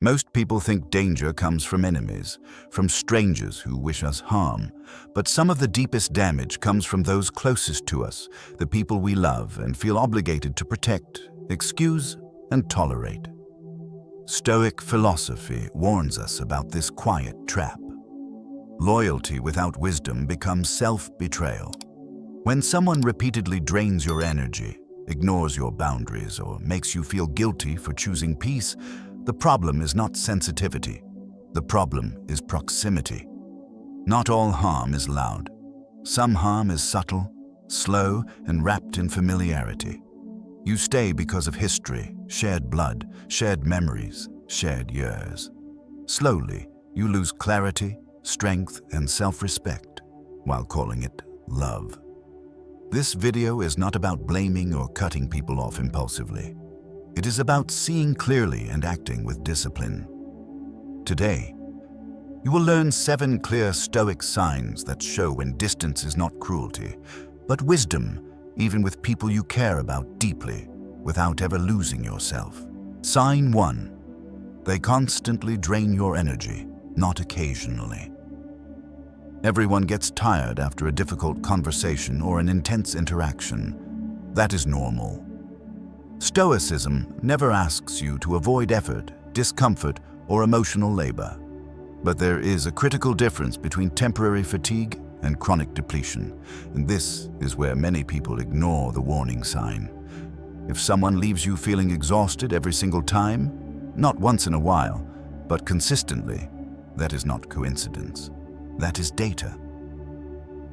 Most people think danger comes from enemies, from strangers who wish us harm. But some of the deepest damage comes from those closest to us, the people we love and feel obligated to protect, excuse, and tolerate. Stoic philosophy warns us about this quiet trap. Loyalty without wisdom becomes self-betrayal. When someone repeatedly drains your energy, ignores your boundaries, or makes you feel guilty for choosing peace, the problem is not sensitivity. The problem is proximity. Not all harm is loud. Some harm is subtle, slow, and wrapped in familiarity. You stay because of history, shared blood, shared memories, shared years. Slowly, you lose clarity, strength, and self-respect, while calling it love. This video is not about blaming or cutting people off impulsively. It is about seeing clearly and acting with discipline. Today, you will learn 7 clear Stoic signs that show when distance is not cruelty, but wisdom, even with people you care about deeply, without ever losing yourself. Sign 1. They constantly drain your energy, not occasionally. Everyone gets tired after a difficult conversation or an intense interaction. That is normal. Stoicism never asks you to avoid effort, discomfort, or emotional labor. But there is a critical difference between temporary fatigue and chronic depletion, and this is where many people ignore the warning sign. If someone leaves you feeling exhausted every single time, not once in a while, but consistently, that is not coincidence. That is data.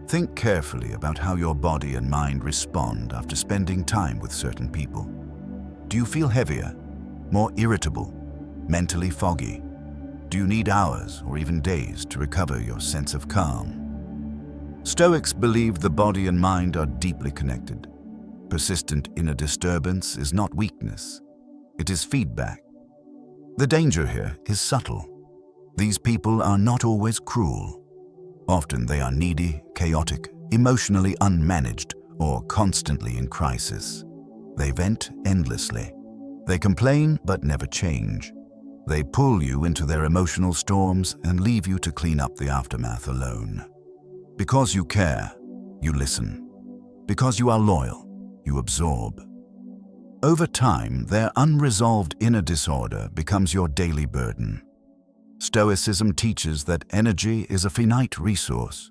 Think carefully about how your body and mind respond after spending time with certain people. Do you feel heavier, more irritable, mentally foggy? Do you need hours or even days to recover your sense of calm? Stoics believe the body and mind are deeply connected. Persistent inner disturbance is not weakness. It is feedback. The danger here is subtle. These people are not always cruel. Often they are needy, chaotic, emotionally unmanaged, or constantly in crisis. They vent endlessly. They complain but never change. They pull you into their emotional storms and leave you to clean up the aftermath alone. Because you care, you listen. Because you are loyal, you absorb. Over time, their unresolved inner disorder becomes your daily burden. Stoicism teaches that energy is a finite resource.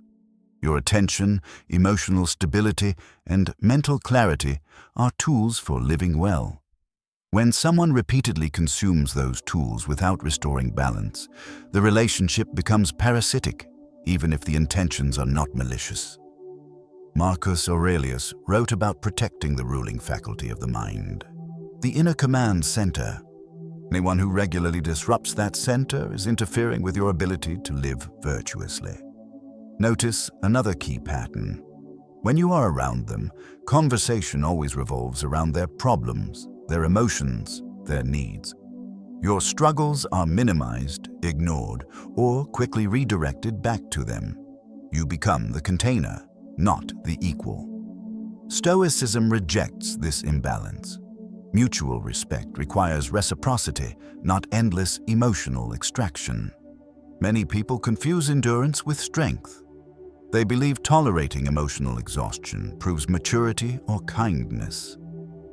Your attention, emotional stability, and mental clarity are tools for living well. When someone repeatedly consumes those tools without restoring balance, the relationship becomes parasitic, even if the intentions are not malicious. Marcus Aurelius wrote about protecting the ruling faculty of the mind, the inner command center. Anyone who regularly disrupts that center is interfering with your ability to live virtuously. Notice another key pattern. When you are around them, conversation always revolves around their problems, their emotions, their needs. Your struggles are minimized, ignored, or quickly redirected back to them. You become the container, not the equal. Stoicism rejects this imbalance. Mutual respect requires reciprocity, not endless emotional extraction. Many people confuse endurance with strength. They believe tolerating emotional exhaustion proves maturity or kindness.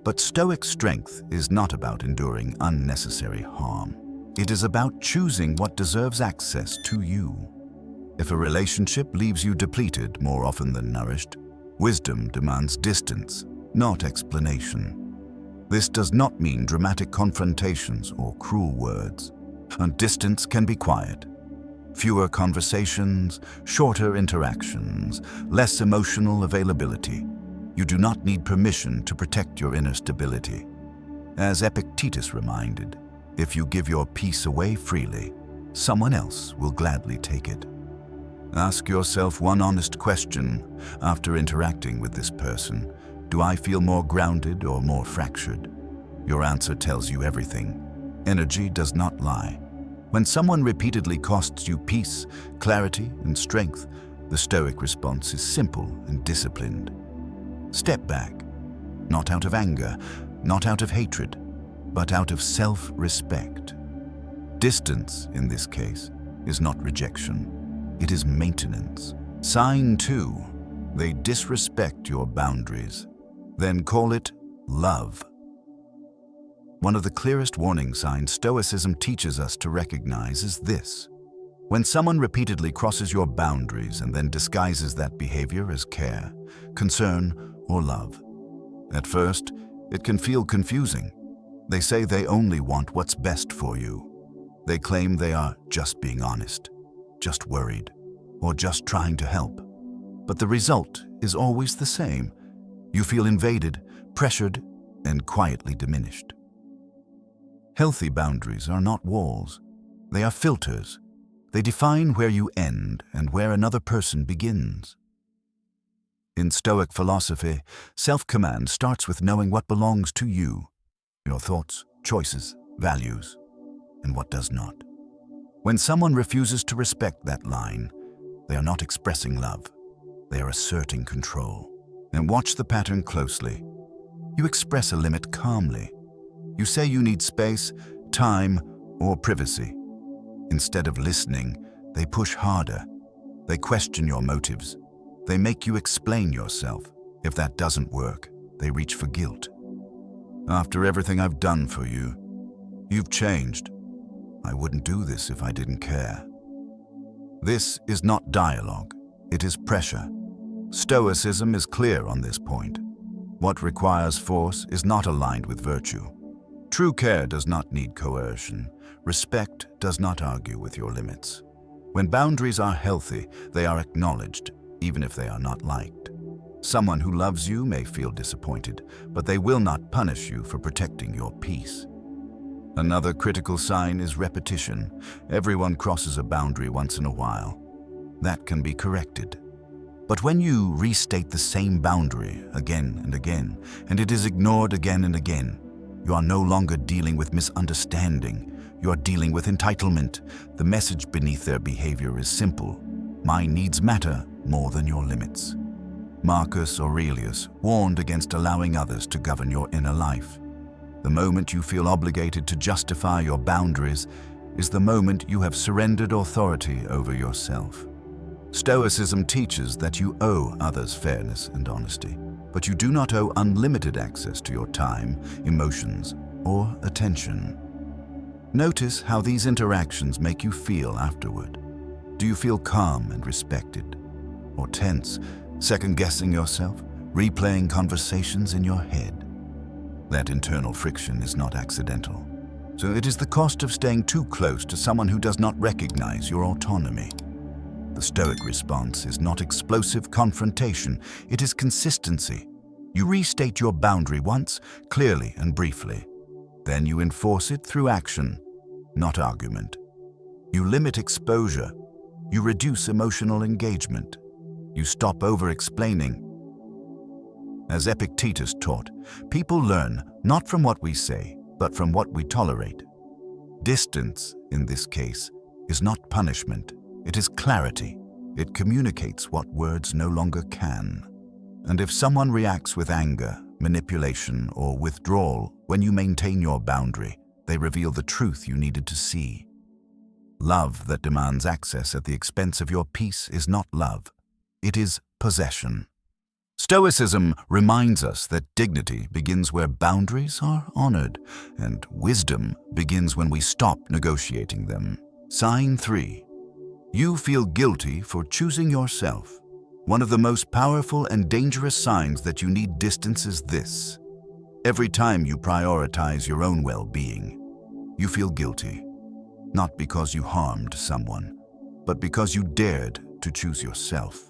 But Stoic strength is not about enduring unnecessary harm. It is about choosing what deserves access to you. If a relationship leaves you depleted more often than nourished, wisdom demands distance, not explanation. This does not mean dramatic confrontations or cruel words. And distance can be quiet. Fewer conversations, shorter interactions, less emotional availability. You do not need permission to protect your inner stability. As Epictetus reminded, if you give your peace away freely, someone else will gladly take it. Ask yourself one honest question after interacting with this person. Do I feel more grounded or more fractured? Your answer tells you everything. Energy does not lie. When someone repeatedly costs you peace, clarity, and strength, the Stoic response is simple and disciplined. Step back, not out of anger, not out of hatred, but out of self-respect. Distance, in this case, is not rejection. It is maintenance. Sign 2. They disrespect your boundaries. Then call it love. One of the clearest warning signs Stoicism teaches us to recognize is this: when someone repeatedly crosses your boundaries and then disguises that behavior as care, concern, or love. At first, it can feel confusing. They say they only want what's best for you. They claim they are just being honest, just worried, or just trying to help. But the result is always the same. You feel invaded, pressured, and quietly diminished. Healthy boundaries are not walls. They are filters. They define where you end and where another person begins. In Stoic philosophy, self-command starts with knowing what belongs to you, your thoughts, choices, values, and what does not. When someone refuses to respect that line, they are not expressing love. They are asserting control. And watch the pattern closely. You express a limit calmly. You say you need space, time, or privacy. Instead of listening, they push harder. They question your motives. They make you explain yourself. If that doesn't work, they reach for guilt. After everything I've done for you, you've changed. I wouldn't do this if I didn't care. This is not dialogue. It is pressure. Stoicism is clear on this point. What requires force is not aligned with virtue. True care does not need coercion. Respect does not argue with your limits. When boundaries are healthy, they are acknowledged, even if they are not liked. Someone who loves you may feel disappointed, but they will not punish you for protecting your peace. Another critical sign is repetition. Everyone crosses a boundary once in a while. That can be corrected. But when you restate the same boundary again and again, and it is ignored again and again, you are no longer dealing with misunderstanding. You are dealing with entitlement. The message beneath their behavior is simple. My needs matter more than your limits. Marcus Aurelius warned against allowing others to govern your inner life. The moment you feel obligated to justify your boundaries is the moment you have surrendered authority over yourself. Stoicism teaches that you owe others fairness and honesty, but you do not owe unlimited access to your time, emotions, or attention. Notice how these interactions make you feel afterward. Do you feel calm and respected? Or tense, second-guessing yourself, replaying conversations in your head? That internal friction is not accidental. So it is the cost of staying too close to someone who does not recognize your autonomy. The Stoic response is not explosive confrontation, it is consistency. You restate your boundary once, clearly and briefly. Then you enforce it through action, not argument. You limit exposure. You reduce emotional engagement. You stop over-explaining. As Epictetus taught, people learn not from what we say, but from what we tolerate. Distance, in this case, is not punishment. It is clarity. It communicates what words no longer can. And if someone reacts with anger, manipulation, or withdrawal when you maintain your boundary, they reveal the truth you needed to see. Love that demands access at the expense of your peace is not love. It is possession. Stoicism reminds us that dignity begins where boundaries are honored, and wisdom begins when we stop negotiating them. Sign 3. You feel guilty for choosing yourself. One of the most powerful and dangerous signs that you need distance is this. Every time you prioritize your own well-being, you feel guilty. Not because you harmed someone, but because you dared to choose yourself.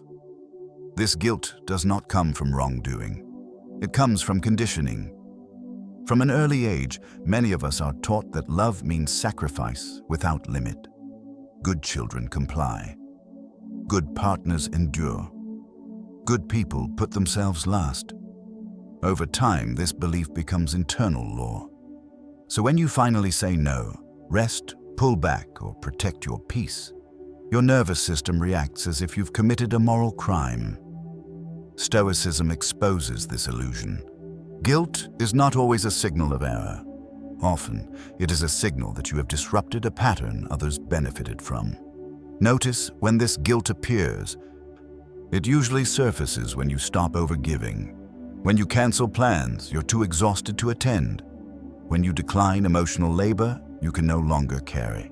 This guilt does not come from wrongdoing. It comes from conditioning. From an early age, many of us are taught that love means sacrifice without limit. Good children comply. Good partners endure. Good people put themselves last. Over time, this belief becomes internal law. So when you finally say no, rest, pull back, or protect your peace, your nervous system reacts as if you've committed a moral crime. Stoicism exposes this illusion. Guilt is not always a signal of error. Often, it is a signal that you have disrupted a pattern others benefited from. Notice when this guilt appears. It usually surfaces when you stop overgiving. When you cancel plans you're too exhausted to attend. When you decline emotional labor you can no longer carry.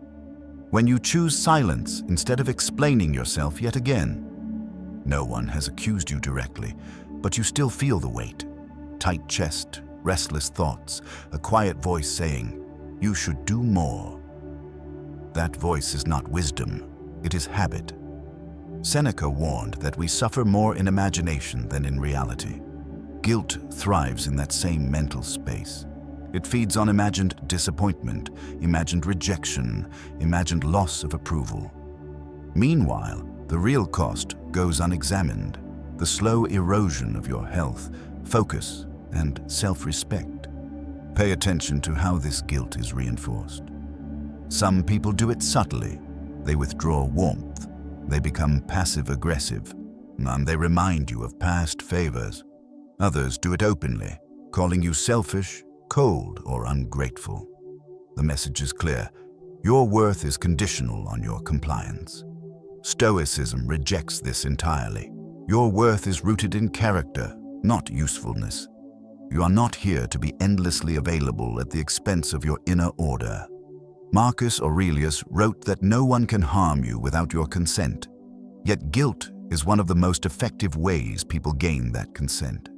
When you choose silence instead of explaining yourself yet again. No one has accused you directly, but you still feel the weight. Tight chest, restless thoughts, a quiet voice saying, "You should do more." That voice is not wisdom, it is habit. Seneca warned that we suffer more in imagination than in reality. Guilt thrives in that same mental space. It feeds on imagined disappointment, imagined rejection, imagined loss of approval. Meanwhile, the real cost goes unexamined, the slow erosion of your health, focus, and self-respect. Pay attention to how this guilt is reinforced. Some people do it subtly. They withdraw warmth. They become passive-aggressive, and they remind you of past favors. Others do it openly, calling you selfish, cold, or ungrateful. The message is clear. Your worth is conditional on your compliance. Stoicism rejects this entirely. Your worth is rooted in character, not usefulness. You are not here to be endlessly available at the expense of your inner order. Marcus Aurelius wrote that no one can harm you without your consent. Yet guilt is one of the most effective ways people gain that consent.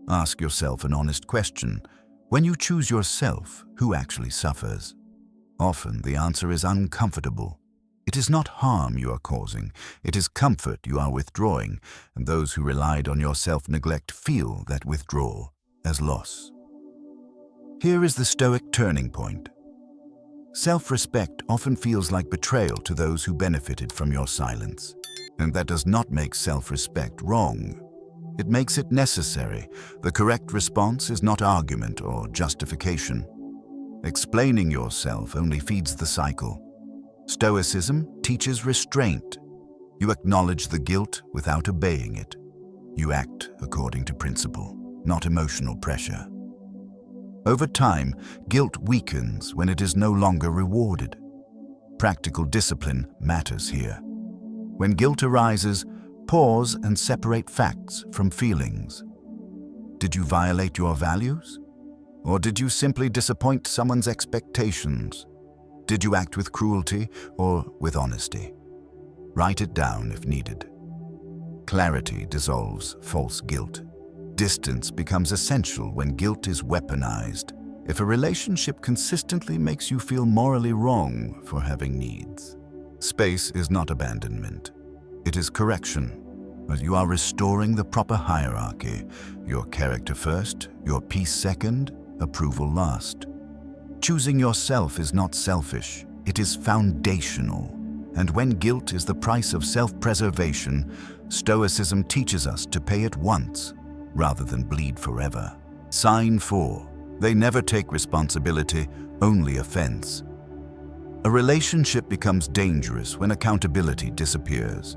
Ask yourself an honest question. When you choose yourself, who actually suffers? Often the answer is uncomfortable. It is not harm you are causing, it is comfort you are withdrawing, and those who relied on your self-neglect feel that withdrawal as loss. Here is the Stoic turning point. Self-respect often feels like betrayal to those who benefited from your silence. And that does not make self-respect wrong. It makes it necessary. The correct response is not argument or justification. Explaining yourself only feeds the cycle. Stoicism teaches restraint. You acknowledge the guilt without obeying it. You act according to principle, not emotional pressure. Over time, guilt weakens when it is no longer rewarded. Practical discipline matters here. When guilt arises, pause and separate facts from feelings. Did you violate your values? Or did you simply disappoint someone's expectations? Did you act with cruelty or with honesty? Write it down if needed. Clarity dissolves false guilt. Distance becomes essential when guilt is weaponized. If a relationship consistently makes you feel morally wrong for having needs. Space is not abandonment. It is correction. But you are restoring the proper hierarchy. Your character first, your peace second, approval last. Choosing yourself is not selfish. It is foundational. And when guilt is the price of self-preservation, Stoicism teaches us to pay it once, rather than bleed forever. Sign 4. They never take responsibility, only offense. A relationship becomes dangerous when accountability disappears.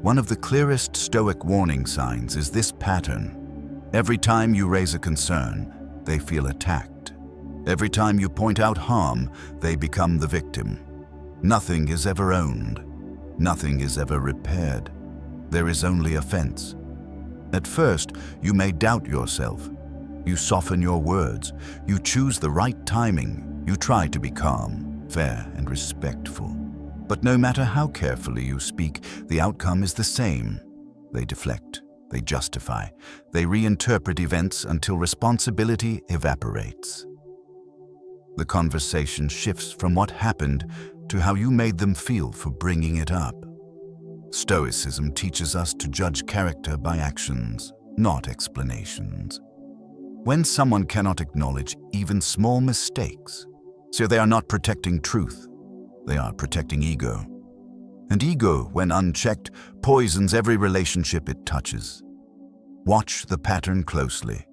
One of the clearest Stoic warning signs is this pattern. Every time you raise a concern, they feel attacked. Every time you point out harm, they become the victim. Nothing is ever owned. Nothing is ever repaired. There is only offense. At first, you may doubt yourself. You soften your words. You choose the right timing. You try to be calm, fair, and respectful. But no matter how carefully you speak, the outcome is the same. They deflect. They justify. They reinterpret events until responsibility evaporates. The conversation shifts from what happened to how you made them feel for bringing it up. Stoicism teaches us to judge character by actions, not explanations. When someone cannot acknowledge even small mistakes, so they are not protecting truth, they are protecting ego. And ego, when unchecked, poisons every relationship it touches. Watch the pattern closely.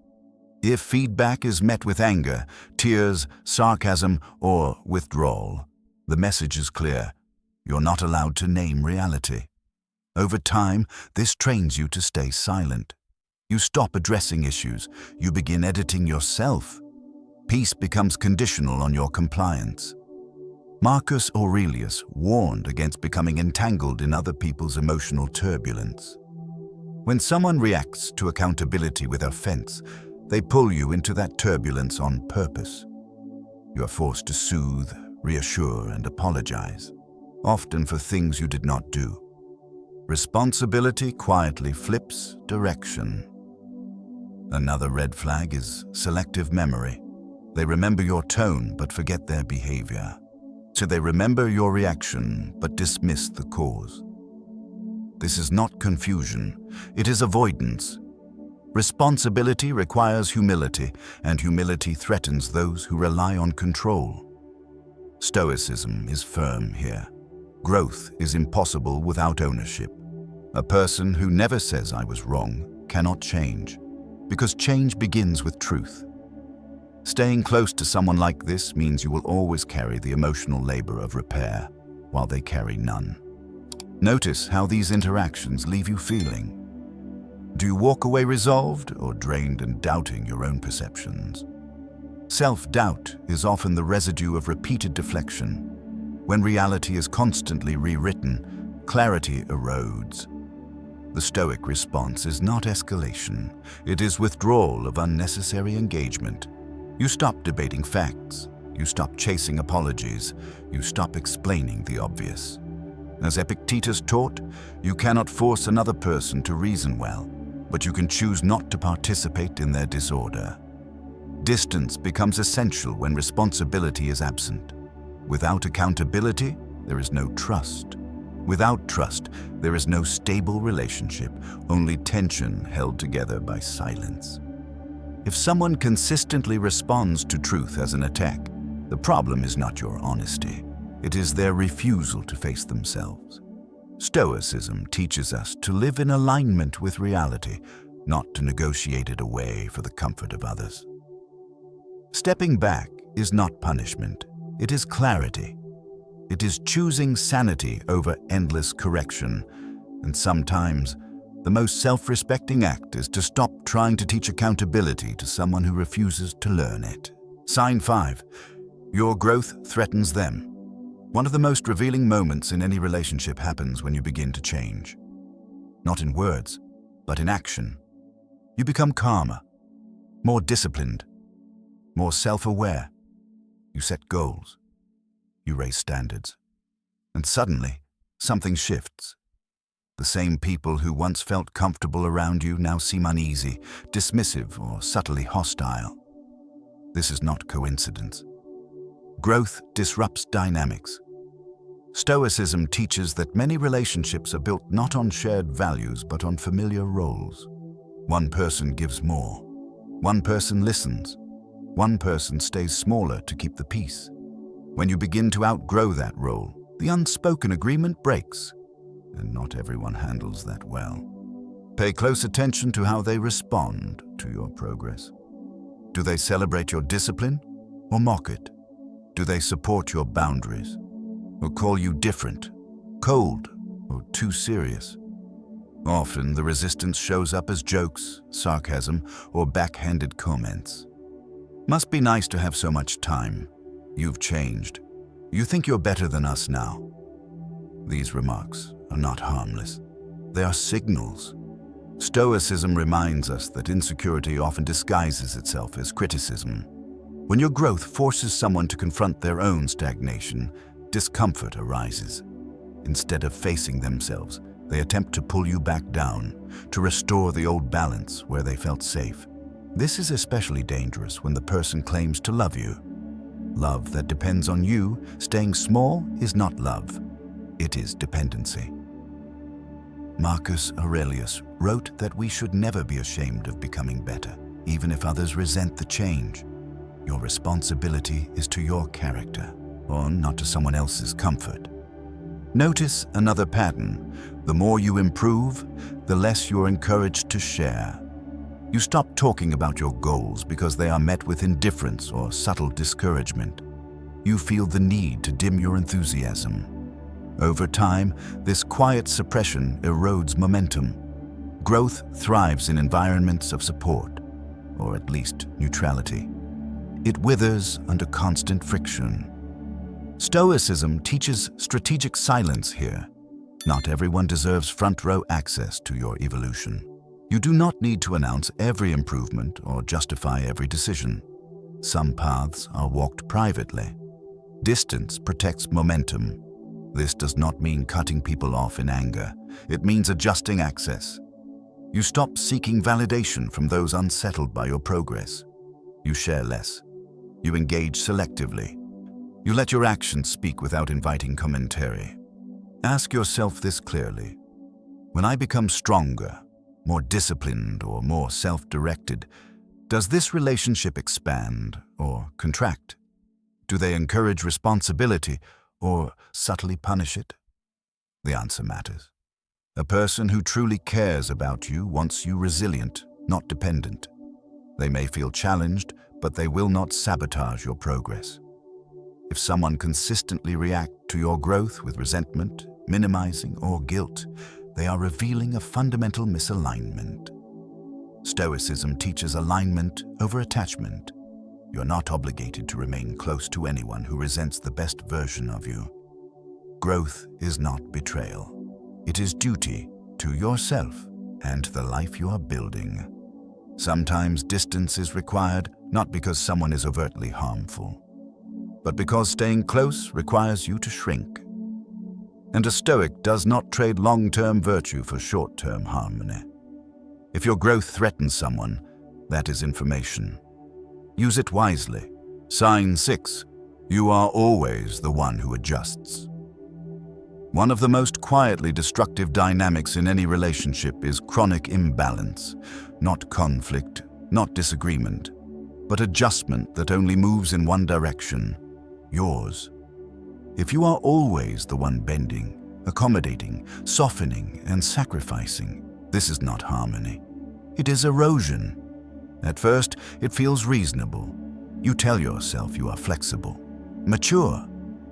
If feedback is met with anger, tears, sarcasm, or withdrawal, the message is clear. You're not allowed to name reality. Over time, this trains you to stay silent. You stop addressing issues. You begin editing yourself. Peace becomes conditional on your compliance. Marcus Aurelius warned against becoming entangled in other people's emotional turbulence. When someone reacts to accountability with offense, they pull you into that turbulence on purpose. You are forced to soothe, reassure, and apologize, often for things you did not do. Responsibility quietly flips direction. Another red flag is selective memory. They remember your tone but forget their behavior. So they remember your reaction but dismiss the cause. This is not confusion, it is avoidance. Responsibility requires humility, and humility threatens those who rely on control. Stoicism is firm here. Growth is impossible without ownership. A person who never says "I was wrong" cannot change, because change begins with truth. Staying close to someone like this means you will always carry the emotional labor of repair, while they carry none. Notice how these interactions leave you feeling. Do you walk away resolved or drained and doubting your own perceptions? Self-doubt is often the residue of repeated deflection. When reality is constantly rewritten, clarity erodes. The Stoic response is not escalation, it is withdrawal of unnecessary engagement. You stop debating facts, you stop chasing apologies, you stop explaining the obvious. As Epictetus taught, you cannot force another person to reason well, but you can choose not to participate in their disorder. Distance becomes essential when responsibility is absent. Without accountability, there is no trust. Without trust, there is no stable relationship, only tension held together by silence. If someone consistently responds to truth as an attack, the problem is not your honesty. It is their refusal to face themselves. Stoicism teaches us to live in alignment with reality, not to negotiate it away for the comfort of others. Stepping back is not punishment, it is clarity. It is choosing sanity over endless correction, and sometimes the most self-respecting act is to stop trying to teach accountability to someone who refuses to learn it. Sign 5. Your growth threatens them. One of the most revealing moments in any relationship happens when you begin to change. Not in words, but in action. You become calmer, more disciplined, more self-aware. You set goals. You raise standards. And suddenly, something shifts. The same people who once felt comfortable around you now seem uneasy, dismissive, or subtly hostile. This is not coincidence. Growth disrupts dynamics. Stoicism teaches that many relationships are built not on shared values but on familiar roles. One person gives more. One person listens. One person stays smaller to keep the peace. When you begin to outgrow that role, the unspoken agreement breaks, and not everyone handles that well. Pay close attention to how they respond to your progress. Do they celebrate your discipline or mock it? Do they support your boundaries or call you different, cold, or too serious? Often the resistance shows up as jokes, sarcasm, or backhanded comments. Must be nice to have so much time. You've changed. You think you're better than us now. These remarks are not harmless. They are signals. Stoicism reminds us that insecurity often disguises itself as criticism. When your growth forces someone to confront their own stagnation, discomfort arises. Instead of facing themselves, they attempt to pull you back down, to restore the old balance where they felt safe. This is especially dangerous when the person claims to love you. Love that depends on you staying small is not love. It is dependency. Marcus Aurelius wrote that we should never be ashamed of becoming better, even if others resent the change. Your responsibility is to your character, or not to someone else's comfort. Notice another pattern. The more you improve, the less you're encouraged to share. You stop talking about your goals because they are met with indifference or subtle discouragement. You feel the need to dim your enthusiasm. Over time, this quiet suppression erodes momentum. Growth thrives in environments of support, or at least neutrality. It withers under constant friction. Stoicism teaches strategic silence here. Not everyone deserves front-row access to your evolution. You do not need to announce every improvement or justify every decision. Some paths are walked privately. Distance protects momentum. This does not mean cutting people off in anger. It means adjusting access. You stop seeking validation from those unsettled by your progress. You share less. You engage selectively. You let your actions speak without inviting commentary. Ask yourself this clearly. When I become stronger, more disciplined, or more self-directed, does this relationship expand or contract? Do they encourage responsibility or subtly punish it? The answer matters. A person who truly cares about you wants you resilient, not dependent. They may feel challenged, but they will not sabotage your progress. If someone consistently reacts to your growth with resentment, minimizing, or guilt, they are revealing a fundamental misalignment. Stoicism teaches alignment over attachment. You're not obligated to remain close to anyone who resents the best version of you. Growth is not betrayal. It is duty to yourself and the life you are building. Sometimes distance is required, not because someone is overtly harmful, but because staying close requires you to shrink. And a Stoic does not trade long-term virtue for short-term harmony. If your growth threatens someone, that is information. Use it wisely. Sign 6. You are always the one who adjusts. One of the most quietly destructive dynamics in any relationship is chronic imbalance. Not conflict, not disagreement, but adjustment that only moves in one direction, yours. If you are always the one bending, accommodating, softening, and sacrificing, this is not harmony. It is erosion. At first, it feels reasonable. You tell yourself you are flexible, mature,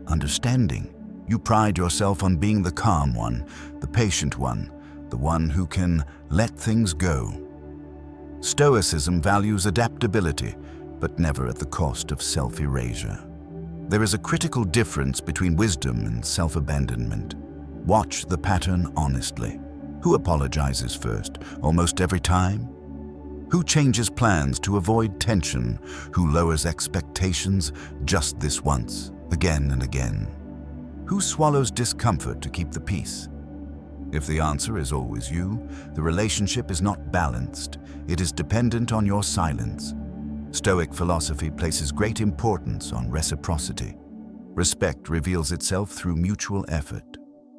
understanding. You pride yourself on being the calm one, the patient one, the one who can let things go. Stoicism values adaptability, but never at the cost of self-erasure. There is a critical difference between wisdom and self-abandonment. Watch the pattern honestly. Who apologizes first, almost every time? Who changes plans to avoid tension? Who lowers expectations just this once, again and again? Who swallows discomfort to keep the peace? If the answer is always you, the relationship is not balanced. It is dependent on your silence. Stoic philosophy places great importance on reciprocity. Respect reveals itself through mutual effort.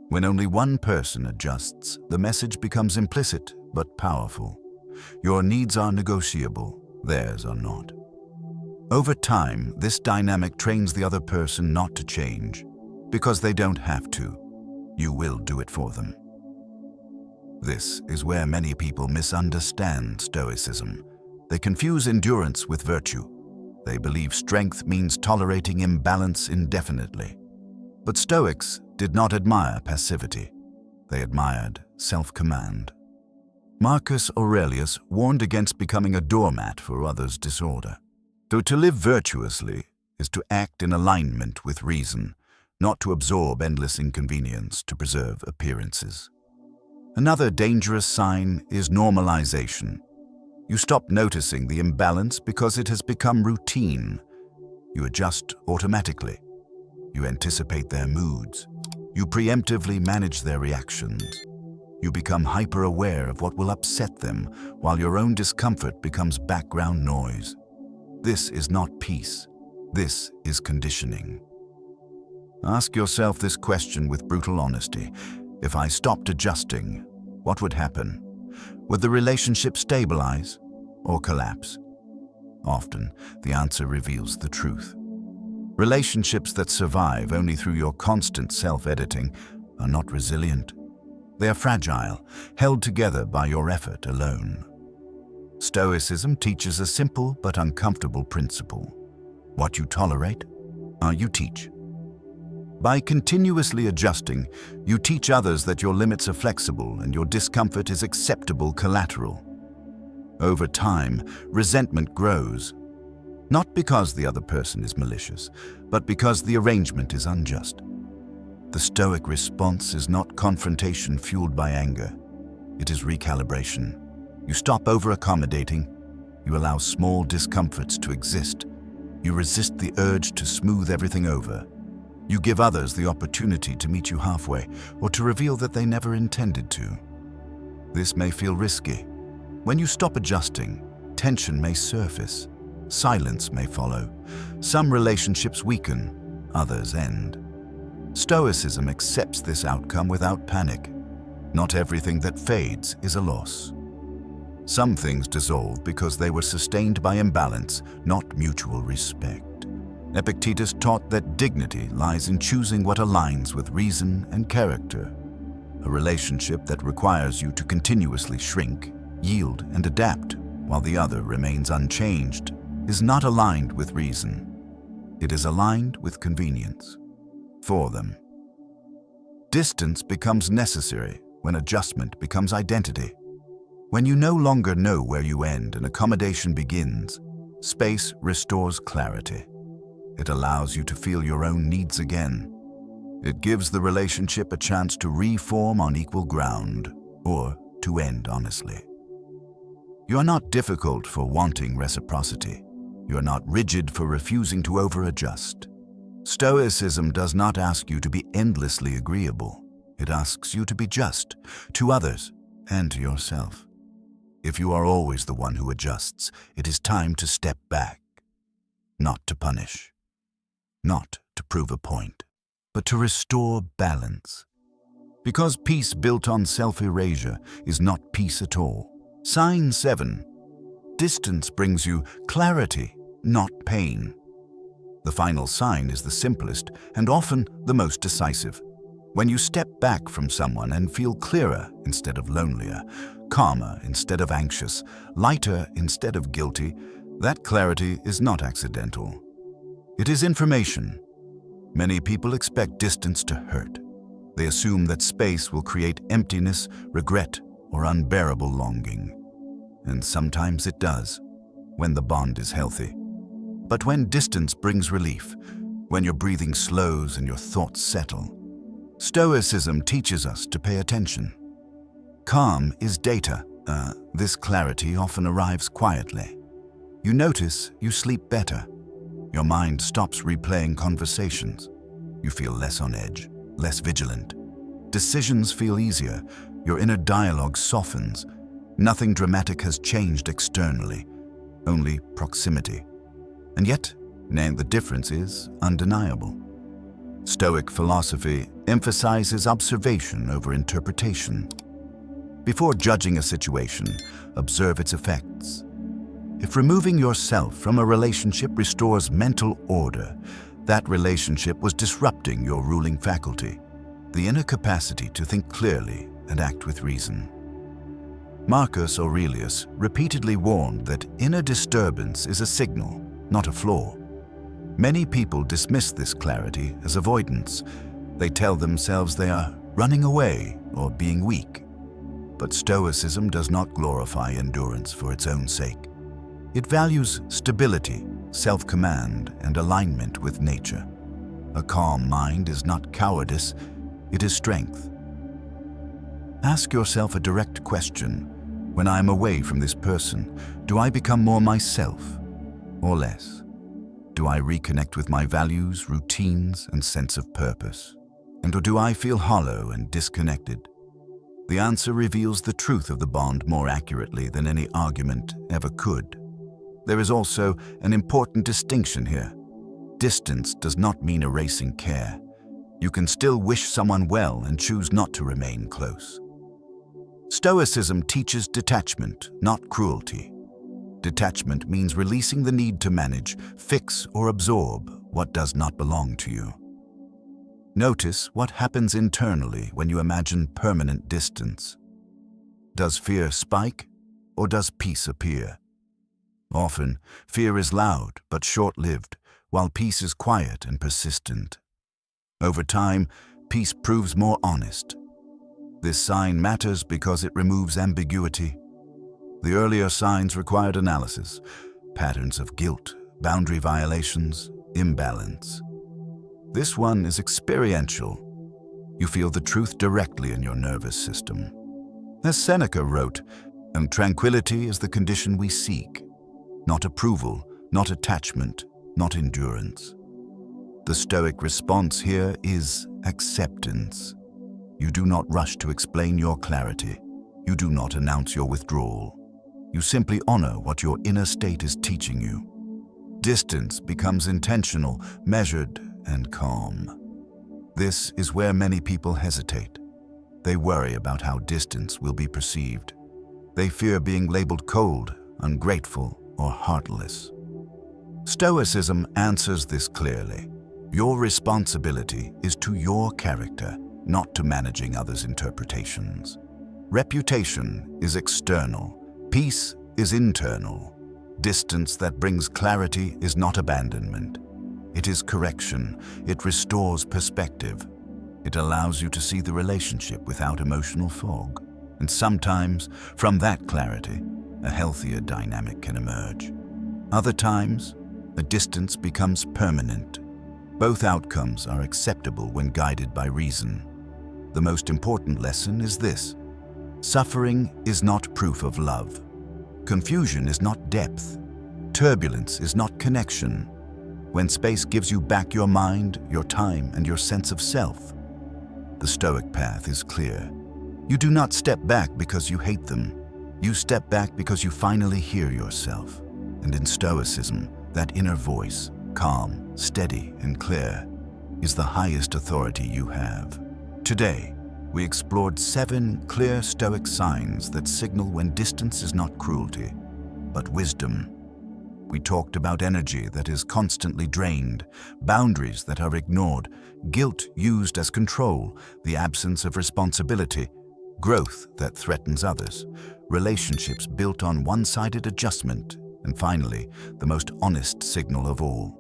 When only one person adjusts, the message becomes implicit but powerful. Your needs are negotiable, theirs are not. Over time, this dynamic trains the other person not to change, because they don't have to. You will do it for them. This is where many people misunderstand Stoicism. They confuse endurance with virtue. They believe strength means tolerating imbalance indefinitely. But Stoics did not admire passivity. They admired self-command. Marcus Aurelius warned against becoming a doormat for others' disorder. So to live virtuously is to act in alignment with reason, not to absorb endless inconvenience to preserve appearances. Another dangerous sign is normalization. You stop noticing the imbalance because it has become routine. You adjust automatically. You anticipate their moods. You preemptively manage their reactions. You become hyper-aware of what will upset them, while your own discomfort becomes background noise. This is not peace. This is conditioning. Ask yourself this question with brutal honesty. If I stopped adjusting, what would happen? Would the relationship stabilize or collapse? Often, the answer reveals the truth. Relationships that survive only through your constant self-editing are not resilient. They are fragile, held together by your effort alone. Stoicism teaches a simple but uncomfortable principle. What you tolerate, you teach. By continuously adjusting, you teach others that your limits are flexible and your discomfort is acceptable collateral. Over time, resentment grows. Not because the other person is malicious, but because the arrangement is unjust. The Stoic response is not confrontation fueled by anger. It is recalibration. You stop over-accommodating. You allow small discomforts to exist. You resist the urge to smooth everything over. You give others the opportunity to meet you halfway or to reveal that they never intended to. This may feel risky. When you stop adjusting, tension may surface. Silence may follow. Some relationships weaken, others end. Stoicism accepts this outcome without panic. Not everything that fades is a loss. Some things dissolve because they were sustained by imbalance, not mutual respect. Epictetus taught that dignity lies in choosing what aligns with reason and character. A relationship that requires you to continuously shrink, yield, and adapt while the other remains unchanged is not aligned with reason. It is aligned with convenience. For them. Distance becomes necessary when adjustment becomes identity. When you no longer know where you end and accommodation begins, space restores clarity. It allows you to feel your own needs again. It gives the relationship a chance to reform on equal ground or to end honestly. You are not difficult for wanting reciprocity. You are not rigid for refusing to over-adjust. Stoicism does not ask you to be endlessly agreeable. It asks you to be just to others and to yourself. If you are always the one who adjusts, it is time to step back. Not to punish. Not to prove a point, but to restore balance. Because peace built on self-erasure is not peace at all. Sign 7. Distance brings you clarity, not pain. The final sign is the simplest and often the most decisive. When you step back from someone and feel clearer instead of lonelier, calmer instead of anxious, lighter instead of guilty, that clarity is not accidental. It is information. Many people expect distance to hurt. They assume that space will create emptiness, regret, or unbearable longing. And sometimes it does, when the bond is healthy. But when distance brings relief, when your breathing slows and your thoughts settle, Stoicism teaches us to pay attention. Calm is data. This clarity often arrives quietly. You notice you sleep better. Your mind stops replaying conversations. You feel less on edge, less vigilant. Decisions feel easier. Your inner dialogue softens. Nothing dramatic has changed externally, only proximity. And yet, the difference is undeniable. Stoic philosophy emphasizes observation over interpretation. Before judging a situation, observe its effects. If removing yourself from a relationship restores mental order, that relationship was disrupting your ruling faculty, the inner capacity to think clearly and act with reason. Marcus Aurelius repeatedly warned that inner disturbance is a signal, not a flaw. Many people dismiss this clarity as avoidance. They tell themselves they are running away or being weak. But Stoicism does not glorify endurance for its own sake. It values stability, self-command, and alignment with nature. A calm mind is not cowardice, it is strength. Ask yourself a direct question. When I am away from this person, do I become more myself or less? Do I reconnect with my values, routines, and sense of purpose? Or do I feel hollow and disconnected? The answer reveals the truth of the bond more accurately than any argument ever could. There is also an important distinction here. Distance does not mean erasing care. You can still wish someone well and choose not to remain close. Stoicism teaches detachment, not cruelty. Detachment means releasing the need to manage, fix, or absorb what does not belong to you. Notice what happens internally when you imagine permanent distance. Does fear spike, or does peace appear? Often, fear is loud but short-lived, while peace is quiet and persistent. Over time, peace proves more honest. This sign matters because it removes ambiguity. The earlier signs required analysis, patterns of guilt, boundary violations, imbalance. This one is experiential. You feel the truth directly in your nervous system. As Seneca wrote, "And tranquility is the condition we seek, not approval, not attachment, not endurance." The Stoic response here is acceptance. You do not rush to explain your clarity. You do not announce your withdrawal. You simply honor what your inner state is teaching you. Distance becomes intentional, measured, and calm. This is where many people hesitate. They worry about how distance will be perceived. They fear being labeled cold, ungrateful, or heartless. Stoicism answers this clearly. Your responsibility is to your character, not to managing others' interpretations. Reputation is external. Peace is internal. Distance that brings clarity is not abandonment. It is correction. It restores perspective. It allows you to see the relationship without emotional fog. And sometimes, from that clarity, a healthier dynamic can emerge. Other times, a distance becomes permanent. Both outcomes are acceptable when guided by reason. The most important lesson is this: suffering is not proof of love. Confusion is not depth. Turbulence is not connection. When space gives you back your mind, your time, and your sense of self, the Stoic path is clear. You do not step back because you hate them. You step back because you finally hear yourself. And in Stoicism, that inner voice, calm, steady, and clear, is the highest authority you have. Today, we explored 7 clear Stoic signs that signal when distance is not cruelty, but wisdom. We talked about energy that is constantly drained, boundaries that are ignored, guilt used as control, the absence of responsibility, growth that threatens others, relationships built on one-sided adjustment, and finally, the most honest signal of all,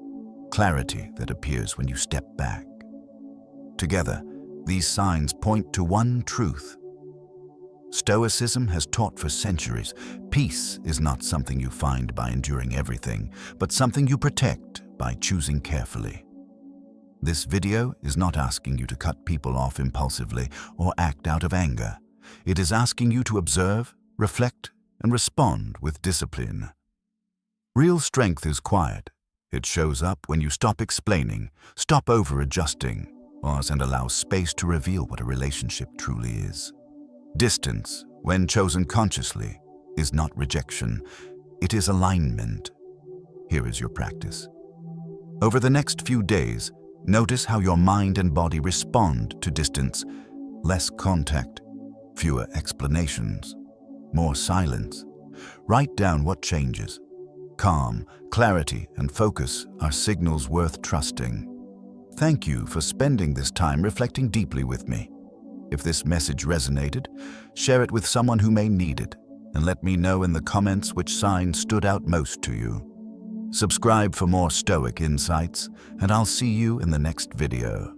clarity that appears when you step back. Together, these signs point to one truth. Stoicism has taught for centuries, peace is not something you find by enduring everything, but something you protect by choosing carefully. This video is not asking you to cut people off impulsively or act out of anger. It is asking you to observe, reflect, and respond with discipline. Real strength is quiet. It shows up when you stop explaining, stop over-adjusting, pause and allow space to reveal what a relationship truly is. Distance, when chosen consciously, is not rejection. It is alignment. Here is your practice. Over the next few days, notice how your mind and body respond to distance. Less contact, fewer explanations, more silence. Write down what changes. Calm, clarity, and focus are signals worth trusting. Thank you for spending this time reflecting deeply with me. If this message resonated, share it with someone who may need it, and let me know in the comments which sign stood out most to you. Subscribe for more Stoic insights, and I'll see you in the next video.